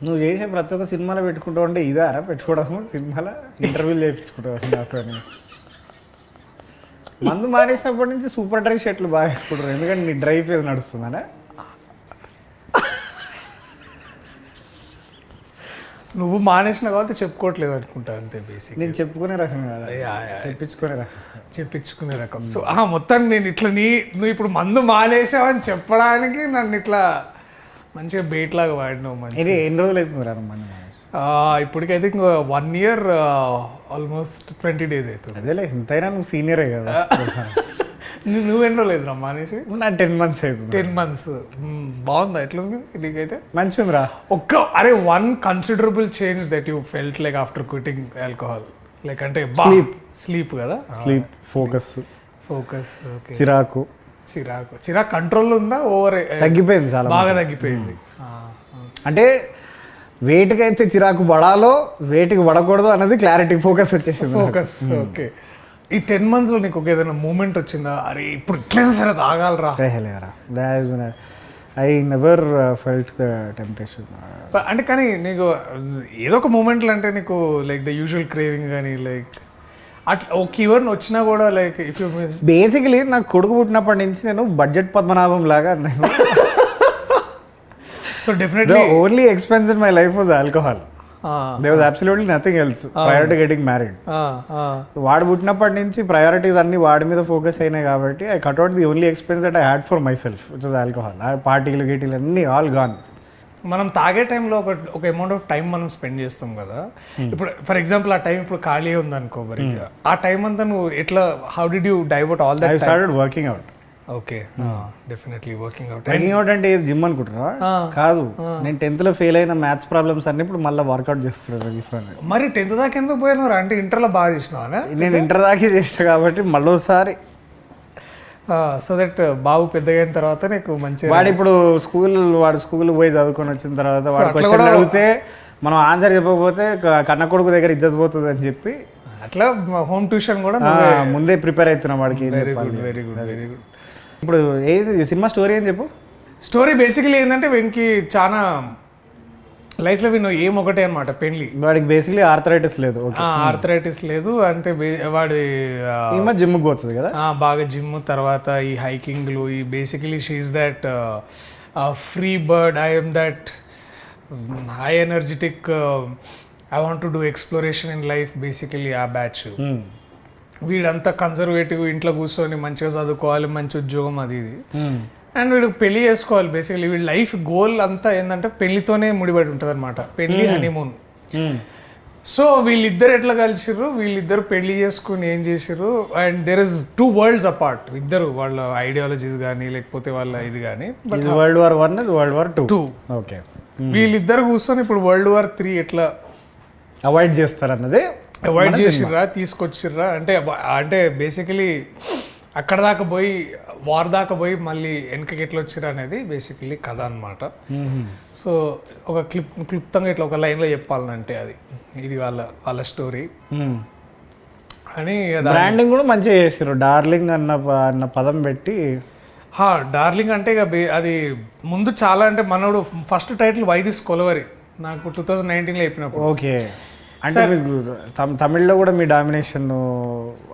నువ్వు చేసే ప్రతి ఒక్క సినిమాలో పెట్టుకుంటావు అంటే ఇదారా పెట్టుకోవడం సినిమాలో ఇంటర్వ్యూలు చేయించుకుంటావు నాతో. మందు మానేసినప్పటి నుంచి సూపర్ డ్రై షర్ట్లు బాగా వేసుకుంటారు, ఎందుకంటే నీ డ్రై ఫేజ్ నడుస్తుందనా? నువ్వు మానేసిన కాబట్టి చెప్పుకోవట్లేదు అనుకుంటా, అంతే బేసిక్. నేను చెప్పుకునే రకం కదా, చెప్పించుకునే రకం. సో మొత్తం నేను ఇట్లా నువ్వు ఇప్పుడు మందు మానేసావని చెప్పడానికి నన్ను ఇట్లా మంచిగా బేట్ లాగా వాడినావు. మంచి ఎన్ని రోజులు అవుతుంది రా మందు మానేసి? ఇప్పటికైతే ఇంకా 1 year ఆల్మోస్ట్ 20 days అవుతుంది. అదేలే, ఇంతైనా నువ్వు సీనియరే కదా. నువ్వు ఎన్నో లేదు రా మానేసి? నా 10 months అవుతుంది. 10 months. బాగుందా ఎట్లుంది నీకైతే? మంచిగా ఉందిరా. One considerable change that you felt like after quitting alcohol, like అంటే స్లీప్ కదా, స్లీప్, ఫోకస్, ఓకే, చిరాకు కంట్రోల్ ఉందా? ఓవర్ తగ్గిపోయింది, చాలా బాగా తగ్గిపోయింది. అంటే వేటికి అయితే చిరాకు పడాలో వేటికి పడకూడదు అన్నది క్లారిటీ, ఫోకస్ వచ్చేసింది. Focus, okay. ఈ 10 months లో నీకు ఏదైనా మూమెంట్ వచ్చిందా, అరే ఇప్పుడు ఇట్లయినా సరే తాగాలరా? I never felt the temptation. అంటే కానీ నీకు ఏదో ఒక మూమెంట్లు అంటే నీకు లైక్ ద యూజువల్ క్రేవింగ్ కానీ లైక్ అట్లా ఒక ఈవెంట్ వచ్చినా కూడా లైక్ ఇఫ్ యూ బేసికలీ నాకు కొడుకు పుట్టినప్పటి నుంచి నేను బడ్జెట్ పద్మనాభం లాగా నేను. So definitely only expense in my life was alcohol. There was absolutely nothing else prior to getting married. వాడు పుట్టినప్పటి నుంచి ప్రయారిటీస్ అన్ని వాడి మీద ఫోకస్ అయినాయి కాబట్టి I cut out the only expense that I had for my self, which was alcohol. పార్టీలు గీటీలు అన్నీ ఆల్ గాన్. మనం తాగే టైంలో ఒక అమౌంట్ ఆఫ్ టైం మనం స్పెండ్ చేస్తాం కదా. ఇప్పుడు ఫర్ ఎగ్జాంపుల్ ఆ టైం ఇప్పుడు ఖాళీ ఉందనుకో, మరి ఆ టైం అంతా నువ్వు ఎట్లా, how did you divert all that? I started working out. Okay, definitely working out. Working out అంటే జిమ్ అనుకుంటున్నా? కాదు, నేను 10th లో ఫెయిల్ అయిన మ్యాథ్స్ ప్రాబ్లమ్స్ అన్ని ఇప్పుడు మళ్ళీ వర్కౌట్ చేస్తున్నాను. మరి 10th దాకా ఎందుకు పోయినారు? అంటే ఇంటర్లో బాగా చేసినావా? నేను ఇంటర్ దాకా చేసిన కాబట్టి మళ్ళీ ఒకసారి. సో దట్ బాబు పెద్దగా అయిన తర్వాత నీకు మంచి వాడు ఇప్పుడు వాడు స్కూల్ పోయి చదువుకొని వచ్చిన తర్వాత వాడు క్వశ్చన్ అడిగితే మనం ఆన్సర్ చెప్పకపోతే కన్న కొడుకు దగ్గర ఇజ్జత్ పోతుంది అని చెప్పి అట్లా హోమ్ ట్యూషన్ కూడా ముందే ప్రిపేర్ అవుతున్నాం వాడికి. Very good, very good, very good. ఇప్పుడు ఏది సినిమా స్టోరీ అని చెప్పు. స్టోరీ బేసికలీ ఏంటంటే వీనికి చాలా లైఫ్లో వీను ఏం ఒకటే అనమాట, పెళ్లి. వాడికి బేసికలీ ఆర్థరైటిస్ లేదు. ఆర్థరైటిస్ లేదు అంటే వాడి జిమ్కి పోతుంది కదా బాగా, జిమ్ తర్వాత ఈ హైకింగ్లు, ఈ basically she's that free bird, I'm that high energetic, I want to do exploration in life, basically ఆ బ్యాచ్. వీడంతా కన్జర్వేటివ్, ఇంట్లో కూర్చొని మంచిగా చదువుకోవాలి, మంచి ఉద్యోగం అది ఇది, అండ్ వీడు పెళ్లి చేసుకోవాలి. బేసికలీ వీడి లైఫ్ గోల్ అంతా ఏంటంటే పెళ్లితోనే ముడిపడి ఉంటుంది అనమాట, పెళ్లి, హనీమూన్. సో వీళ్ళిద్దరు ఎట్లా కలిసిర్రు, వీళ్ళిద్దరు పెళ్లి చేసుకుని ఏం చేసిర్రు, and there is 2 worlds apart. ఇద్దరు వాళ్ళ ఐడియాలజీస్ కానీ లేకపోతే వాళ్ళ ఇది కానీ. World War I, World War II. Okay, వీళ్ళిద్దరు కూర్చొని ఇప్పుడు World War III ఎట్లా అవాయిడ్ చేస్తారు అన్నది, అవాయిడ్ చేసిర్రా, తీసుకొచ్చిర్రా అంటే బేసికలీ అక్కడ దాకా పోయి వార్ దాకా పోయి మళ్ళీ వెనకకి ఎట్లా వచ్చిర్రా అనేది బేసికలీ కథ అనమాట. సో ఒక క్లుప్తంగా ఇట్లా ఒక లైన్లో చెప్పాలంటే ఇది వాళ్ళ స్టోరీ అని. బ్రాండింగ్ కూడా మంచిగా చేసారు, డార్లింగ్ అన్న పదం పెట్టి. డార్లింగ్ అంటే ఇక అది ముందు చాలా, అంటే మనోడు first title why this Kolaveri నాకు 2019లో చెప్పినప్పుడు. ఓకే, అంటే మీకు తమిళ్లో కూడా మీ డామినేషన్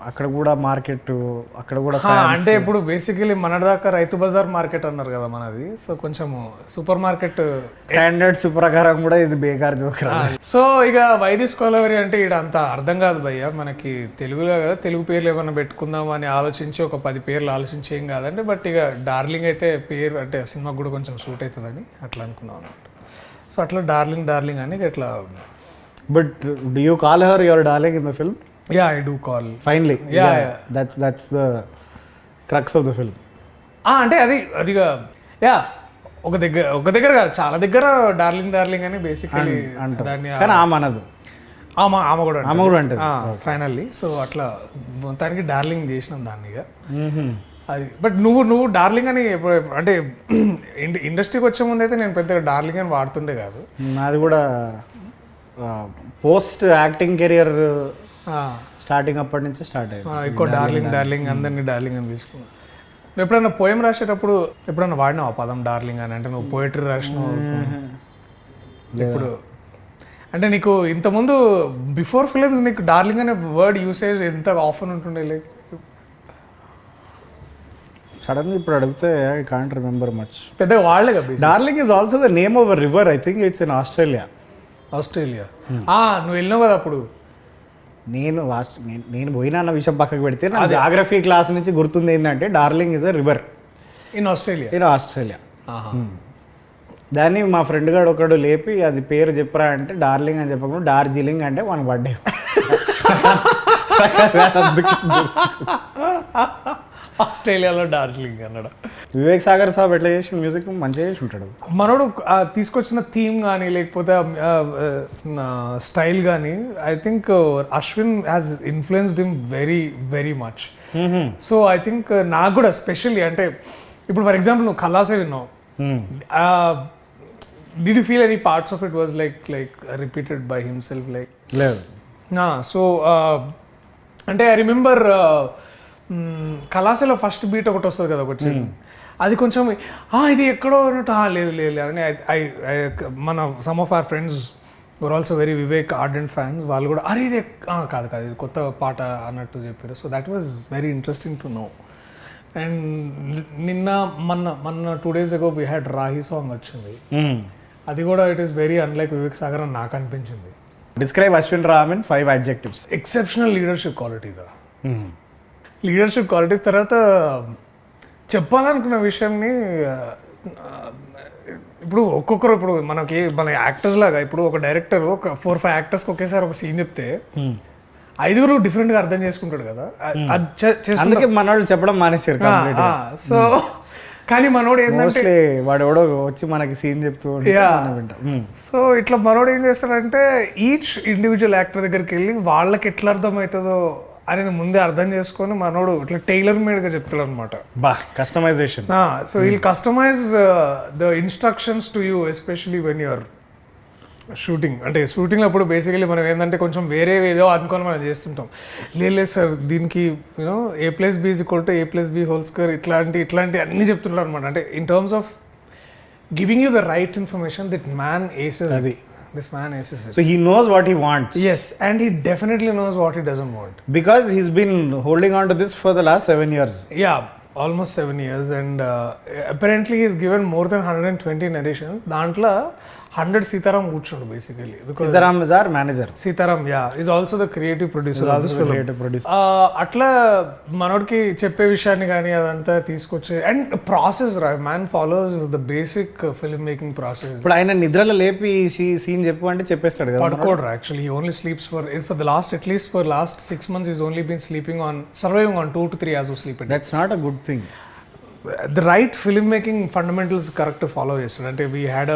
అక్కడ కూడా మార్కెట్, అక్కడ కూడా అంటే ఇప్పుడు బేసికలీ మనదాకా రైతు బజార్ మార్కెట్ అన్నారు కదా మనది. సో కొంచెం సూపర్ మార్కెట్ స్టాండర్డ్స్ ప్రకారం కూడా ఇది బేకార్ జోకర్. సో ఇక వైదిస్ కొలవరి అంటే ఇక్కడ అంత అర్థం కాదు భయ్య మనకి, తెలుగులో కదా, తెలుగు పేర్లు ఏమైనా పెట్టుకుందాం అని ఆలోచించి ఒక 10 పేర్లు ఆలోచించి ఏం కాదంటే, బట్ ఇక డార్లింగ్ అయితే పేరు అంటే సినిమాకి కూడా కొంచెం సూట్ అవుతుందని అట్లా అనుకున్నాం అన్నమాట. సో అట్లా డార్లింగ్ అని ఇట్లా. But do you call her your darling in the film? Yeah, I do call. Finally. Yeah. That's the crux of the film. అంటే అదిగా యా ఒక దగ్గర కాదు, చాలా దగ్గర డార్లింగ్ అని బేసికలీ దాన్ని. కానీ ఆమె అనదు, ఆమె కూడా అంటే ఫైనల్లీ. సో అట్లా మొత్తానికి డార్లింగ్ చేసినాం దాన్ని ఇక అది. బట్ నువ్వు డార్లింగ్ అని అంటే ఇండస్ట్రీకి వచ్చే ముందు అయితే నేను పెద్దగా డార్లింగ్ అని వాడుతుండే కాదు. నాది కూడా పోస్ట్ యాక్టింగ్ కెరియర్ స్టార్టింగ్ అప్పటి నుంచి స్టార్ట్ అయ్యింది. ఎక్కువ డార్లింగ్ అందరినీ డార్లింగ్ అని తీసుకున్నాను. నువ్వు ఎప్పుడైనా పోయం రాసేటప్పుడు ఎప్పుడైనా వాడినావు ఆ పదం డార్లింగ్ అని? అంటే నువ్వు పోయిటరీ రాసినావు ఇప్పుడు అంటే నీకు ఇంతకుముందు బిఫోర్ ఫిలిమ్స్ నీకు డార్లింగ్ అనే వర్డ్ యూసేజ్ ఎంత ఆఫన్ ఉంటుండే లైక్ సడన్గా ఇప్పుడు అడిగితే ఐ కాంట్ రిమెంబర్ మచ్. పెద్దగా వాళ్ళే కదా. Darling is also the name of a river, I think it's in Australia. Australia నువ్వు వెళ్ళినావు కదా అప్పుడు. నేను పోయినా అన్న విషయం పక్కకు పెడితే నా జాగ్రఫీ క్లాస్ నుంచి గుర్తుంది ఏంటంటే darling is a river in Australia. దాన్ని మా ఫ్రెండ్ గారు ఒకడు లేపి అది పేరు చెప్పరా అంటే డార్లింగ్ అని చెప్పకుండా డార్జిలింగ్ అంటే మనకు పడ్డాయి. ఆస్ట్రేలియాలో డార్జిలింగ్ అన్నాడు. వివేక్ సాగర్ సాబ్ ఎట్లా చేసి మ్యూజిక్ మంచిగా చేసి ఉంటాడు. మనోడు తీసుకొచ్చిన థీమ్ కానీ లేకపోతే స్టైల్ కానీ I think Ashwin has influenced him very very much. So I think నాకు కూడా స్పెషల్లీ అంటే ఇప్పుడు ఫర్ ఎగ్జాంపుల్ నువ్వు ఖలాసే విన్నావు. Did you feel any parts of it was like repeated by himself like? లేదు. So అంటే ఐ రిమెంబర్ కళాశాల ఫస్ట్ బీట్ ఒకటి వస్తుంది కదా ఒకటి, అది కొంచెం ఇది ఎక్కడో అన్నట్టు లేదు అని మన some of our friends were also very Vivek ardent fans, వాళ్ళు కూడా అరే ఇది కాదు ఇది కొత్త పాట అన్నట్టు చెప్పారు. So that was very interesting to know. And మొన్న 2 days ago we had Rahi song వచ్చింది. అది కూడా it is very unlike Vivek Sagar అని నాకు అనిపించింది. Describe Ashwin Ram in 5 adjectives. Exceptional leadership క్వాలిటీగా. లీడర్షిప్ క్వాలిటీస్ తర్వాత చెప్పాలనుకున్న విషయంని ఇప్పుడు ఒక్కొక్కరు ఇప్పుడు మన యాక్టర్స్ లాగా ఇప్పుడు ఒక డైరెక్టర్ ఒక 4-5 యాక్టర్స్కి ఒకేసారి ఒక సీన్ చెప్తే 5 డిఫరెంట్గా అర్థం చేసుకుంటాడు కదా. అందుకే మన వాళ్ళు చెప్పడం మానేశారు. సో కానీ మనోడు ఏంటంటే వాడు ఎవడో వచ్చి మనకి సీన్ చెప్తూ. సో ఇట్లా మనోడు ఏం చేస్తాడంటే ఈచ్ ఇండివిజువల్ యాక్టర్ దగ్గరికి వెళ్ళి వాళ్ళకి ఎట్లా అర్థమవుతుందో అనేది ముందే అర్థం చేసుకొని మనోడు ఇట్లా టైలర్ మేడ్గా చెప్తాడు అనమాట. Customisation. So we'll customise the instructions to you especially when you're shooting. అంటే షూటింగ్ అప్పుడు బేసికలీ మనం ఏంటంటే కొంచెం వేరే ఏదో అనుకొని మనం చేస్తుంటాం. లేదు సార్ దీనికి యూనో A+B = A+B² ఇట్లాంటి అన్నీ చెప్తుంటారు అనమాట. అంటే in terms of giving you the right information that man aces అది. This man aces it. So he knows what he wants. Yes, and he definitely knows what he doesn't want. Because he's been holding on to this for the last 7 years. Yeah, almost 7 years, and apparently he's given more than 120 narrations. Dantla 100 Sitaram కూర్చోడు basically. Because Sitaram is our manager. Sitaram, yeah, is also the creative producer of this film. Creative producer. అట్లా మనోడికి చెప్పే విషయాన్ని కానీ అదంతా తీసుకొచ్చే and process man follows the basic film making process. ఇప్పుడు ఆయన నిద్రలో లేపి సీన్ చెప్పు అంటే చెప్పేస్తాడు కదా. పడుకోడు actually. He only sleeps for the last at least for last 6 months he's only been surviving on 2 to 3 hours of sleep a day. That's not a good thing. The right film making fundamentals correct follow చేస్తాడు. అంటే we had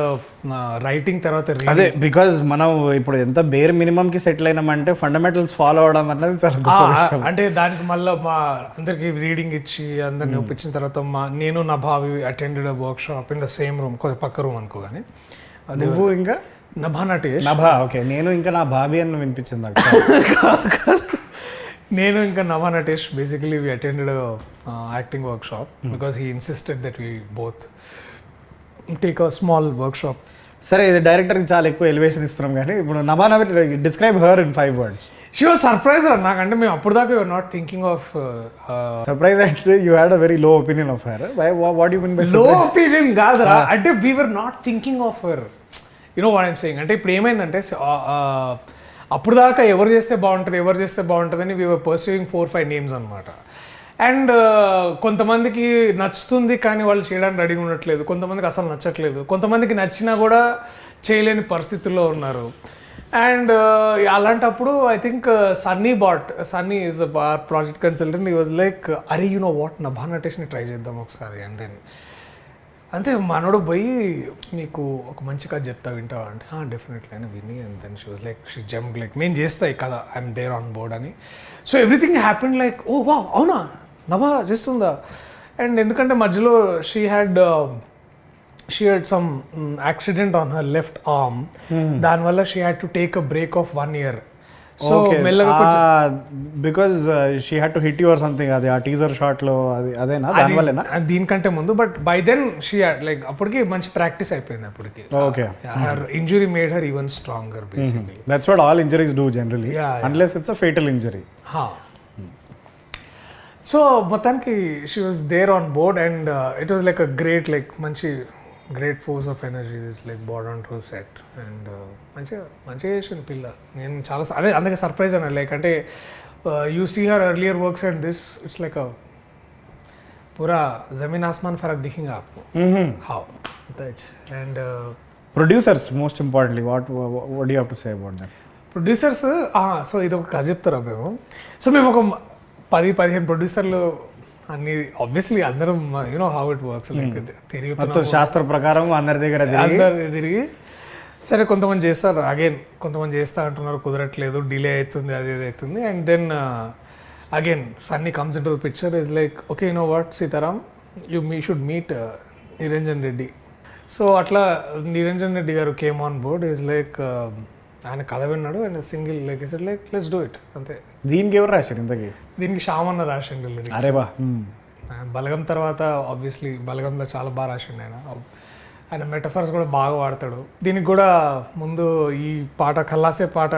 writing తర్వాత అదే because మనం ఇప్పుడు ఎంత bear minimum కి settle అయినామంటే fundamentals follow అవడం అన్నది చాలా అంటే దానికి మళ్ళీ మా అందరికి రీడింగ్ ఇచ్చి అందరిని ఒప్పించిన తర్వాత నేను నా భావి attended work shop in the same room, పక్క రూమ్ అనుకో. కానీ నువ్వు ఇంకా నభా నటేష్ ఓకే నేను ఇంకా నా భావి అని వినిపించింది. నేను ఇంకా Nabha Natesh basically we attended acting workshop because he insisted that we both take a small workshop. సరే ఇది డైరెక్టర్కి చాలా ఎక్కువ ఎలివేషన్ ఇస్తున్నాం కానీ ఇప్పుడు Nabha describe her in 5 words. She was surprise నాకంటే మేము అప్పుడు దాకా you're not thinking of surprise అంటే you had a very low opinion of her. What you mean by low opinion కాదురా, అంటే we were not thinking of her. You know what I'm saying. అంటే ఇప్పుడు ఏమైందంటే అప్పుడు దాకా ఎవరు చేస్తే బాగుంటుంది అని వీ వర్ పర్సూయింగ్ 4-5 names అనమాట. అండ్ కొంతమందికి నచ్చుతుంది కానీ వాళ్ళు చేయడానికి రెడీగా ఉండట్లేదు, కొంతమందికి అసలు నచ్చట్లేదు, కొంతమందికి నచ్చినా కూడా చేయలేని పరిస్థితుల్లో ఉన్నారు. అండ్ అలాంటప్పుడు I think Sunny is project consultant. He was like అరే యు నో వాట్ నభా నటేష్ని ట్రై చేద్దాం ఒకసారి. అండ్ దెన్ అంతే మనోడు పోయి నీకు ఒక మంచి కథ చెప్తా వింటావా అంటే డెఫినెట్లీ అని విని. And then she was like she jump like నేను చేస్తా ఈ కథ, ఐఎమ్ దేర్ ఆన్ బోర్డ్ అని. So everything happen like oh wow అవునా నభా చేస్తుందా. అండ్ ఎందుకంటే మధ్యలో she had some accident on her left arm. దానివల్ల she had to take a break of 1 year. So మెల్లగా because she had to hit you or something, అది ఆ teaser shot లో అది అదేనా దానివల్లనా? దీనికంటే ముందు, but by then she like అప్పటికి మంచి ప్రాక్టీస్ అయిపోయింది అప్పటికి. Okay, her injury made her even stronger basically. That's what all injuries do generally, unless it's a fatal injury. So మొత్తానికి she was there on board and it was like a great, like మంచి great force of energy is like board on to set. And మంచిగా చేసిన పిల్ల. నేను చాలా అదే అందుకే surprise అన్నా, లైక్ అంటే you see her earlier works and this it's like పూరా జమీన్ ఆస్మాన్ ఫరక్ దిఖేగా ఆప్కో. How and producers most importantly what you have to say about that? Producers, so ఇది ఒక కథ చెప్తారా మేము. సో మేము ఒక 10-15 ప్రొడ్యూసర్లు అన్ని, ఆబ్వియస్లీ అందరం you know how it works, like మొత్తం శాస్త్ర ప్రకారం అందరి దగ్గర తిరిగి సరే కొంతమంది చేస్తారు, అగైన్ కొంతమంది చేస్తా అంటున్నారు, కుదరట్లేదు, డిలే అవుతుంది, అది ఇది అవుతుంది. And then again Sunny comes in to the picture, is like okay you know what Sitaram, మీ should meet Niranjan Reddy. So అట్లా నిరంజన్ రెడ్డి గారు came on board. Is like ఆయన కథ విన్నాడు and single like is like let's do it అంతే. దీనికి ఎవరు రాశారు ఇంతకీ? దీనికి శ్యామన్న రాసిండు. అరే బా, బలగం తర్వాత ఆబ్వియస్లీ బలగంలో చాలా బాగా రాసిండు ఆయన. ఆయన మెటఫర్స్ కూడా బాగా వాడతాడు. దీనికి కూడా ముందు ఈ పాట కల్లాసే పాట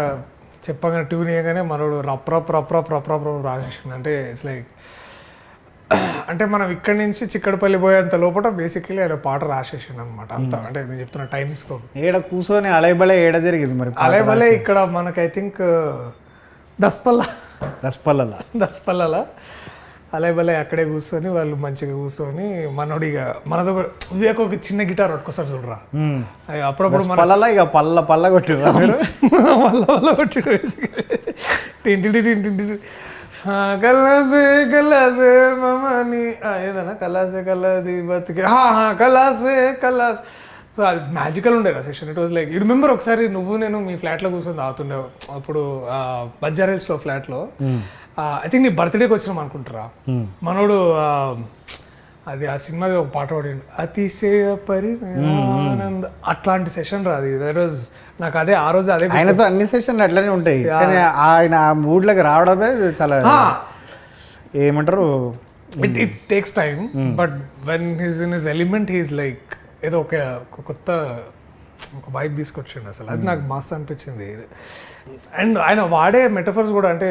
చెప్పగానే ట్యూన్ చేయగానే మనోడు రప్ రప్ రప్ రప్ రప్ రప్ రప్ రాసేసిండు. అంటే ఇట్స్ లైక్ అంటే మనం ఇక్కడి నుంచి చిక్కడపల్లి పోయేంత లోపల బేసిక్లీ ఆయన పాట రాసేసిండు అనమాట. అంత అంటే నేను చెప్తున్నా టైం స్కోప్. ఏడ కూర్చొని అలైబలే ఏడ జరిగింది మరి? అలైబలే ఇక్కడ మనకు ఐ థింక్ దస్పల్లలా అలైబలే అక్కడే కూర్చొని వాళ్ళు మంచిగా కూర్చొని మనోడిగా మనతో వివేక్ ఒక చిన్న గిటార్ పట్టుకోసారి చూడరా, అప్పుడప్పుడు మన ఇక పల్ల కొట్టి కల్లాసే కల్లాసే మమ్మని ఏదన్నా కల్లాసే కల్లాది బతికే కల్లాసే కల్లాస్. సో అది మ్యాజికల్ ఉండేది ఆ session. It was like you remember ఒకసారి నువ్వు నేను మీ ఫ్లాట్లో కూర్చొని తాగుతుండే అప్పుడు బంజారాహిల్స్లో ఫ్లాట్లో. ఐ థింక్ నీ బర్త్డేకి వచ్చినాం అనుకుంటారా. మనోడు అది ఆ సినిమాది ఒక పాట పాడిండు, అతిశయ పరిణానంద, అట్లాంటి సెషన్ రా అది. దట్ వాజ్ నాకు అదే ఆ రోజు అదే. ఆయనతో అన్ని సెషన్లు అట్లనే ఉంటాయి, కానీ ఆయన ఆ మూడ్లోకి రావడమే చాలా ఏమంటారు, it takes time. But when he's in his element he's like ఏదో ఒక కొత్త ఒక వైబ్ తీసుకొచ్చిండు అసలు. అది నాకు మస్తు అనిపించింది. అండ్ ఆయన వాడే మెటఫర్స్ కూడా, అంటే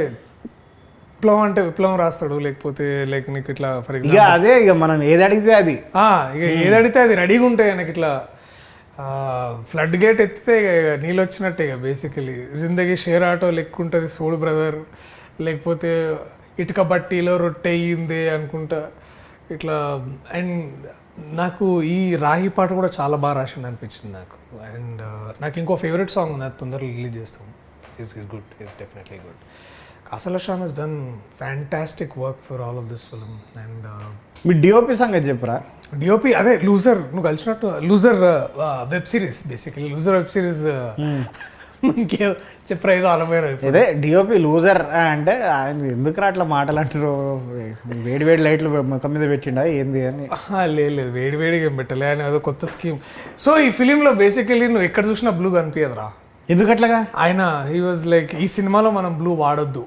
విప్లవం అంటే విప్లవం రాస్తాడు, లేకపోతే లైక్ నీకు ఇట్లా ఫర్ ఎగ్జాంపుల్ అదే ఇక మనం ఏది అడిగితే అది, ఇక ఏది అడిగితే అది రెడీగా ఉంటాయి ఆయనకి. ఇట్లా ఫ్లడ్ గేట్ ఎత్తితే ఇక నీళ్ళు వచ్చినట్టే ఇక బేసికలీ. జిందగీ షేర్ ఆటో లెక్క ఉంటుంది సోడు బ్రదర్, లేకపోతే ఇటుక బట్టీలో రొట్టె అయ్యింది అనుకుంటా ఇట్లా. అండ్ నాకు ఈ రాహి పాట కూడా చాలా బాగా రాసింది అనిపించింది నాకు. అండ్ నాకు ఇంకో ఫేవరెట్ సాంగ్ ఉంది, అది తొందరగా రిలీజ్ చేస్తాం. Is good, is definitely good. Kasala Shyam has done fantastic work for all of this film. And మీ డిఓపి సంగతి చెప్పరా? డిఓపి అదే లూజర్, నువ్వు కలిసినట్టు Loser web series, basically Loser web series మనకి చెప్పరా ఏదో అనుభవం. అదే డిఓపి లూజర్ అంటే ఆయన ఎందుకు అట్లా మాటలు అంటారు? వేడి వేడి లైట్లు ముఖం మీద పెట్టిండా ఏంది అని? లేదు వేడివేడిగా ఏం పెట్టలే, ఆయన ఏదో కొత్త స్కీమ్. సో ఈ ఫిలింలో బేసికలీ నువ్వు ఎక్కడ చూసినా బ్లూ కనిపించదురా. ఎందుకట్లాగా? ఆయన హీ వాజ్ లైక్ ఈ సినిమాలో మనం బ్లూ వాడొద్దు.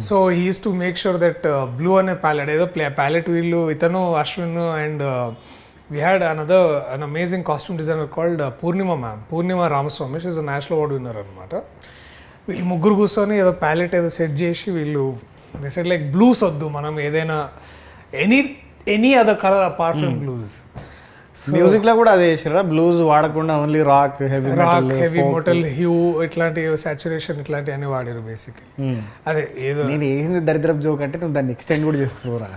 So he is to make sure that blue అనే ప్యాలెట్, ఏదో ప్యాలెట్ వీళ్ళు ఇతను Ashwin and we had an amazing costume designer called Poornima Ramaswamy. She is a national award winner అనమాట. వీళ్ళు ముగ్గురు కూర్చొని ఏదో ప్యాలెట్ ఏదో సెట్ చేసి వీళ్ళు సెట్ లైక్ బ్లూస్ వద్దు, మనం ఏదైనా any other colour apart from blues. Music లో కూడా అదే చేసారా? బ్లూస్ వాడకుండా only rock, heavy metal, hue, ఇట్లాంటి సాచురేషన్ ఇట్లాంటి అన్ని వాడారు బేసిక్లీ. అదే ఏదో నేను ఏంది దరిద్రపు జోక్ అంటే నువ్వు దాన్ని ఎక్స్టెండ్ కూడా చేస్తున్నావురా.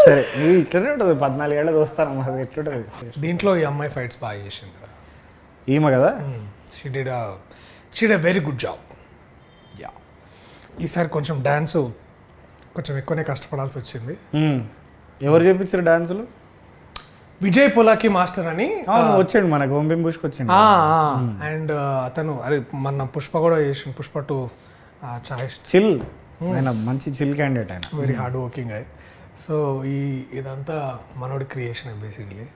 సరే నీ ఇట్లనే ఉంటుంది, 14 ఏళ్ళ దోస్తాను అది ఎట్లుంటుంది. దీంట్లో ఈ అమ్మాయి ఫైట్స్ బాగా చేసింది ఈమె కదా. She did a very good job. Yeah, ఈసారి కొంచెం డాన్స్ కొంచెం ఎక్కువనే కష్టపడాల్సి వచ్చింది. ఎవరు చేపించారు డాన్సులు? విజయ్ పొలాకి మాస్టర్ అని వచ్చాడు మనకు, ఓం బిం బుష్కి వచ్చాడు. అండ్ అతను అదే మన పుష్ప కూడా చేసిండు, పుష్ప 2 చిల్. ఆయన మంచి చిల్ క్యాండిడేట్, ఆయన వెరీ హార్డ్ వర్కింగ్ అయ్యి. సో ఇదంతా మనోడి క్రియేషన్ బేసిక్లీ.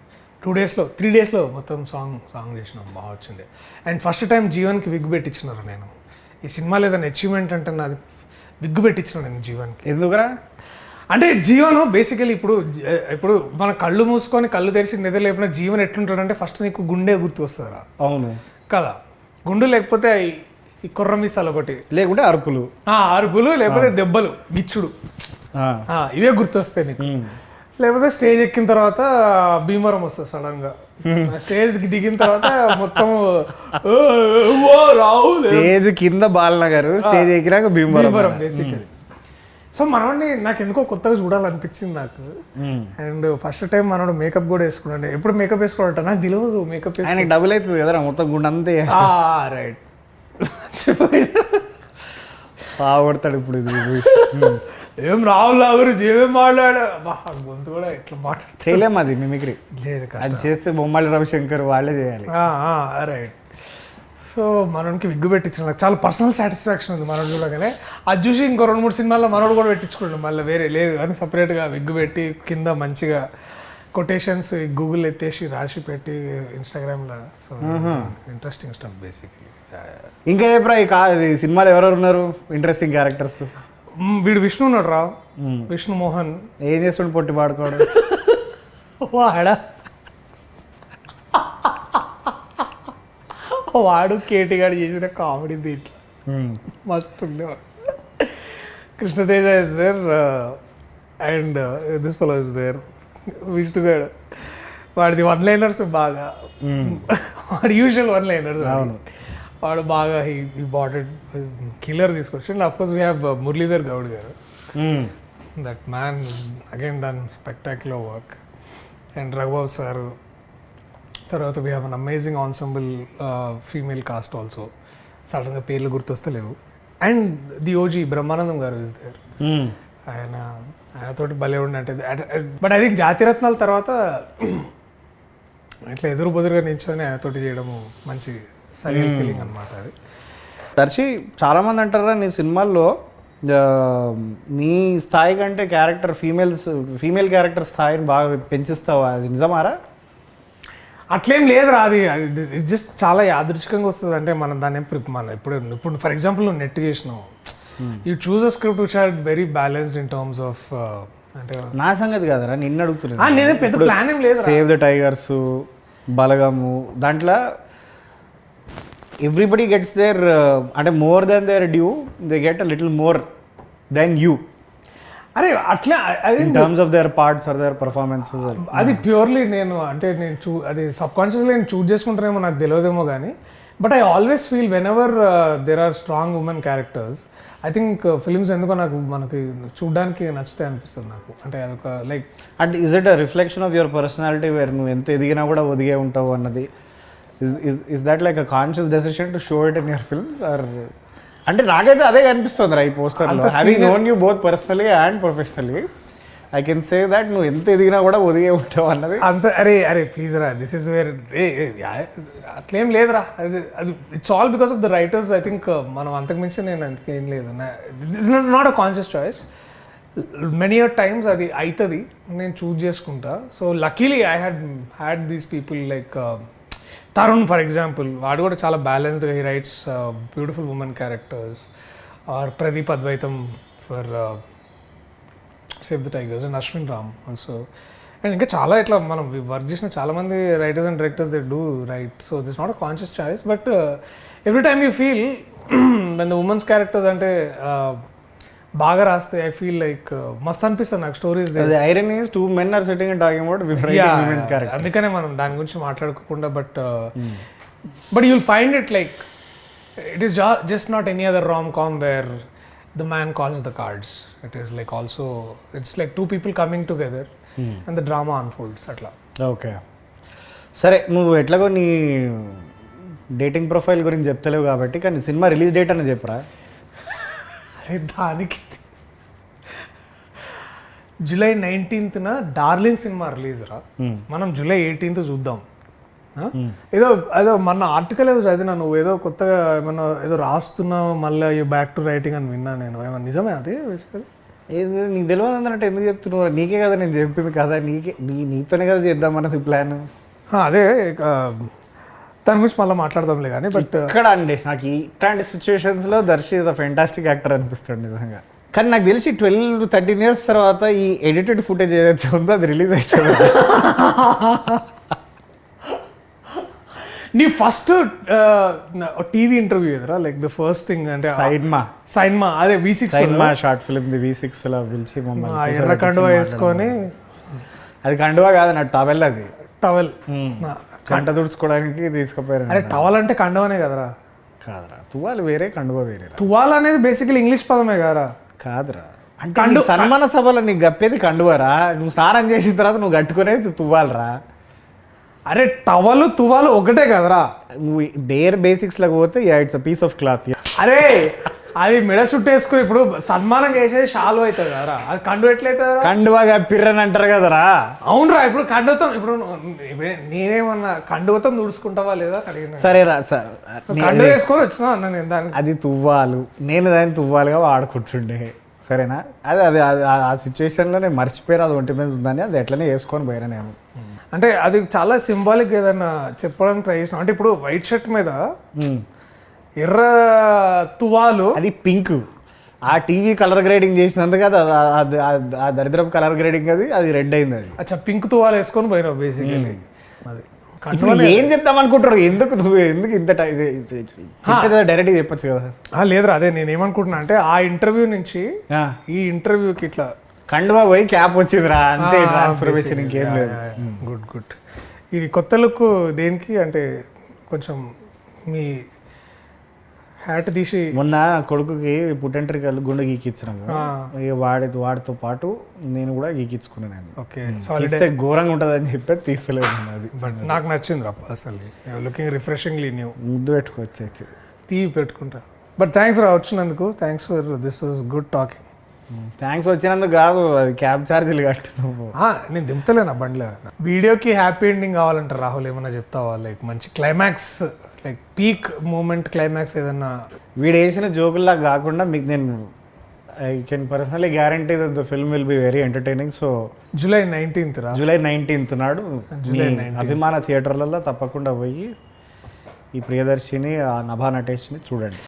2 daysలో 3 daysలో మొత్తం సాంగ్ చేసినాం, బాగా వచ్చింది. అండ్ ఫస్ట్ టైం జీవన్కి విగ్ పెట్టించినారు. నేను ఈ సినిమాలో ఏదైనా అచీవ్మెంట్ అంటే నాది విగ్ పెట్టించిన నేను జీవన్కి. ఎందుకురా? అంటే జీవన్ బేసికలీ ఇప్పుడు మన కళ్ళు మూసుకొని కళ్ళు తెరిచి నిద్ర లేపిన జీవన్ ఎట్లుంటాడంటే ఫస్ట్ నీకు గుండె గుర్తు వస్తుందిరా. అవును కదా, గుండు లేకపోతే ఈ కుర్ర మిసాలు ఒకటి, లేకుంటే అరుపులు, అరుపులు, లేకపోతే దెబ్బలు, గిచ్చుడు, ఇవే గుర్తొస్తాయి నీకు. లేకపోతే స్టేజ్ ఎక్కిన తర్వాత భీమవరం వస్తుంది సడన్ గా. స్టేజ్ దిగిన తర్వాత మొత్తం స్టేజ్ కింద బాలనగర్, స్టేజ్ ఎక్కినాక భీమవరం బేసికలీ. సో మనోడిని నాకు ఎందుకో కొత్తగా చూడాలనిపించింది నాకు. అండ్ ఫస్ట్ టైం మనోడు మేకప్ కూడా వేసుకున్నాడు. ఎప్పుడు మేకప్ వేసుకోవట నాకు తెలియదు. మేకప్ ఆయనకి డబుల్ అవుతుంది కదా మొత్తం గుండె అంతే. రైట్, బాగుపడతాడు ఇప్పుడు. ఇది ఏం రాహుల్ గురించి ఏమేం మాట్లాడా, గొంతు కూడా ఎట్లా మాట్లాడు చేయలేము, అది మిమిక్రీ లేదు. అది చేస్తే బొమ్మాలి రవిశంకర్ వాళ్ళే చేయాలి. రైట్. సో మనోడికి విగ్గు పెట్టించిన నాకు చాలా పర్సనల్ సాటిస్ఫాక్షన్ ఉంది మనోడు చూడగానే. అది చూసి ఇంకో 2-3 సినిమాల్లో మనోడు కూడా పెట్టించుకోండి, మళ్ళీ వేరే లేదు అని సపరేట్గా విగ్గు పెట్టి కింద మంచిగా కొటేషన్స్ గూగుల్ ఎత్తేసి రాసి పెట్టి ఇన్స్టాగ్రామ్లో. So interesting stuff basically. ఇంకా చెప్పరా ఈ సినిమాలో ఎవరెవరు ఉన్నారు ఇంట్రెస్టింగ్ క్యారెక్టర్స్? వీడు విష్ణు ఉన్నాడు రా, విష్ణు మోహన్. ఏం చేస్తుండు పొట్టి పాడుకోవడం? వాడా వాడు కేటీగాడు చేసిన కామెడీ దీంట్లో మస్తు ఉండేవాడు. Krishna Teja is there and this fellow is there. విష్ణుగాడు వాడిది 1-liners బాగా, వాడి యూజువల్ 1-liners. వాడు బాగా ఈ బాటెడ్ కిల్లర్ తీసుకొచ్చి. And of course we have Muralidhar Goud garu. That man is again done spectacular work. And Raghu Babu sir. తర్వాత we have an amazing ensemble female cast also. సడన్గా పేర్లు గుర్తొస్తలేవు. And the OG Brahmanandam garu is there. ఆయనతోటి భలే ఉండే. బట్ ఐ థింక్ జాతిరత్నాల తర్వాత ఇట్లా ఎదురు బదురుగా నిల్చొని ఆయనతోటి చేయడము మంచి సరైన ఫీలింగ్ అనమాట అది. దర్శి చాలామంది అంటారా నీ సినిమాల్లో నీ స్థాయి కంటే ఫీమేల్ క్యారెక్టర్ స్థాయిని బాగా పెంచిస్తావా? అది నిజమారా? అట్లేం లేదురా, అది జస్ట్ చాలా యాదృచ్ఛికంగా వస్తుంది. అంటే మనం దాన్ని ఇప్పుడు ఫర్ ఎగ్జాంపుల్ నువ్వు నెట్ చేసినావు, you choose a script which are very balanced in terms of. అంటే నా సంగతి కాదరా, నిన్ను అడుగుతున్నా. నేను పెద్ద ప్లాన్ ఏం లేదు. సేవ్ ద టైగర్స్, బలగము, దాంట్లో ఎవ్రీబడి గెట్స్ దేర్ అంటే more than their due, they get a little more than you. అరే అట్లా in terms of their parts are their performances. నేను ప్యూర్లీ అది సబ్ కాన్షియస్లీ నేను చూజ్ చేసుకుంటానేమో నాకు తెలియదేమో కానీ, but I always feel whenever there are strong women characters, I think films ఎందుకో మనకి చూడడానికి నచ్చుతాయి అనిపిస్తుంది నాకు. అంటే అదొక లైక్ అంటే is it a reflection of your personality where నువ్వు ఎంత ఎదిగినా కూడా ఒదిగే ఉంటావు అన్నది? Is that like a conscious decision to show it in your films or? అంటే నాకైతే అదే కనిపిస్తుంది రా ఈ పోస్టర్లో. Having known you both personally and professionally, I can say that నువ్వు ఎంత ఎదిగినా కూడా ఒదిగే ఉంటావు అన్నది. అంత అరే ప్లీజ్ రా, దిస్ ఇస్ వేర్ అట్లేం లేదురా. అది it's all because of the writers. I think మనం అంతకుమించి నేను అంతకేం లేదు. It's not a conscious choice. Many times అది అవుతుంది, నేను చూజ్ చేసుకుంటా. So luckily I had these people like Tarun for example. వాడు కూడా చాలా బ్యాలెన్స్డ్గా he writes beautiful women characters. Or Pradeep Advaitham for Save the Tigers and Ashwin Ram also. And ఇంకా చాలా ఇట్లా మనం వర్క్ చేసిన చాలామంది writers and directors they do right. So this not a conscious choice, but every time you feel when the women's characters అంటే బాగా రాస్తే I feel like మస్త్ అనిపిస్తుంది నాకు stories. Iron is 2 men are sitting and talking about women's characters. అందుకనే మనం దాని గురించి మాట్లాడుకోకుండా, but you'll find it like it is just not any other rom-com where the man calls the cards. It is like also it's like 2 people coming together and the drama unfolds atla. Okay, సరే నువ్వు ఎట్లాగో నీ dating profile గురించి చెప్తలేవు కాబట్టి, కానీ cinema release date అని చెప్పరా? అరే దానికి July 19th darling cinema release రా. మనం జూలై 18th చూద్దాం. ఏదో మన ఆర్టికల్ ఏదో చదివినా, నువ్వు ఏదో కొత్తగా ఏమన్నా ఏదో రాస్తున్నావు మళ్ళీ బ్యాక్ టు రైటింగ్ అని విన్నా నేను. ఏమన్నా నిజమే అది? ఏది నీకు తెలియదు అన్నట్టు ఎందుకు చెప్తున్నావు? నీకే కదా నేను చెప్పింది కదా, నీతోనే కదా చేద్దామన్నది ప్లాన్. అదే దాని గురించి మళ్ళీ మాట్లాడదాంలే కానీ బట్ ఇక్కడ అండి నాకు ఇట్లాంటి సిచ్యువేషన్స్లో Darshi is a fantastic actor అనిపిస్తాడు నిజంగా. కానీ నాకు తెలిసి 12-13 years తర్వాత ఈ ఎడిటెడ్ ఫుటేజ్ ఏదైతే ఉందో అది రిలీజ్ అవుతుంది. నీ ఫస్ట్ టీవీ ఇంటర్వ్యూ ఎదురా లైక్ ద ఫస్ట్ థింగ్ అంటే సైన్మా అదే V6 సైన్మా షార్ట్ ఫిల్మ్ ది V6లో పిలిచి మమ్మల్ని ఎర్ర కండువా వేసుకొని, అది కండువా కాదు నా టవెల్, అది టవల్ కంట తుడుచుకోవడానికి తీసుకుపోయారు. అరే టవల్ అంటే కండువనే కదరా? కాదురా, తువ్వాలు వేరే కండువా వేరే. తువాల్ అనేది బేసికలీ ఇంగ్లీష్ పదమే కదరా? కాదురా, అంటే సన్మాన సభలో నీకు గప్పేది కండువరా, నువ్వు స్నానం చేసిన తర్వాత నువ్వు కట్టుకునేది తువ్వాలరా. అరే టవల్ తువాలు ఒకటే కదరా? నువ్వు డేర్ బేసిక్స్లోకి పోతే it's a piece of cloth. అరే అది మెడ చుట్టేసుకుని ఇప్పుడు సన్మానం చేసేది షాలు అవుతుంది కదరా, అది కండు ఎట్లయితుంది? కండువాగా పిర్రని అంటారు కదరా. అవునరా, ఇప్పుడు కండుతో ఇప్పుడు నేనేమన్నా కండువతో తుడుచుకుంటావా లేదా అడిగిన. సరేరా సార్, కండు వేసుకొని వచ్చినా అన్న నేను దాన్ని. అది తువ్వాలు, నేను దాన్ని తువ్వాలుగా వాడుకుంటుండే, సరేనా? అదే అదే ఆ సిచ్యువేషన్లో నేను మర్చిపోయాను అది ఒంటి మీద ఉందని, అది ఎట్లనే వేసుకొని పోయినా నేను. అంటే అది చాలా సింబాలిక్ ఏదన్నా చెప్పడానికి ట్రై చేసిన. అంటే ఇప్పుడు వైట్ షర్ట్ మీద ఎర్ర తువాలు, అది పింక్. ఆ టీవీ కలర్ గ్రేడింగ్ చేసినందుకు అది ఆ దరిద్రపు కలర్ గ్రేడింగ్ అది రెడ్ అయింది. అది అచ్చా పింక్ తువాలు వేసుకొని పోయినావు బేసికలీ. అది ఇప్పుడు ఏం చెప్తాం అనుకుంటారు, ఎందుకు ఇంత డైరెక్ట్గా చెప్పొచ్చు కదా. లేదురా, అదే నేను ఏమనుకుంటున్నా అంటే ఆ ఇంటర్వ్యూ నుంచి ఈ ఇంటర్వ్యూకి ఇట్లా కండువా పోయి క్యాప్ వచ్చిందిరా, అంతే ట్రాన్స్ఫర్మేషన్, ఇంకేం లేదు. Good good. ఇది కొత్త లుక్ దేనికి అంటే కొంచెం మీ హ్యాట్ తీసి మొన్న కొడుకుకి పుట్టెంట్రికల్ గుండె గీకిచ్చినాము, ఇక వాడితో పాటు నేను కూడా గీకించుకున్నాను. ఓకే, తీస్తే ఘోరంగా ఉంటుంది అని చెప్పి తీస్తలేదు. అది బట్ నాకు నచ్చింది రా అసలు, లుకింగ్ రిఫ్రెషింగ్లీ న్యూ. ముద్దు పెట్టుకోవచ్చు అయితే, తీవి పెట్టుకుంటా. బట్ థ్యాంక్స్ రా వచ్చినందుకు, thanks for this was good talking. Thanks వచ్చినందుకు కాదు, అది క్యాబ్ ఛార్జీలు కట్టు నువ్వు. నేను దింపుతలేనా బండిలో. వీడియోకి హ్యాపీ ఎండింగ్ కావాలంటే రాహుల్ ఏమన్నా చెప్తావా? లైక్ మంచి climax, like peak moment climax ఏదన్నా. వీడు వేసిన జోకుల్లా కాకుండా మీకు నేను I can personally guarantee that the film will be very entertaining. So July 19th July 19th నాడు అభిమాన థియేటర్లలో తప్పకుండా పోయి ఈ ప్రియదర్శిని, ఆ నభా నటేష్ని చూడండి.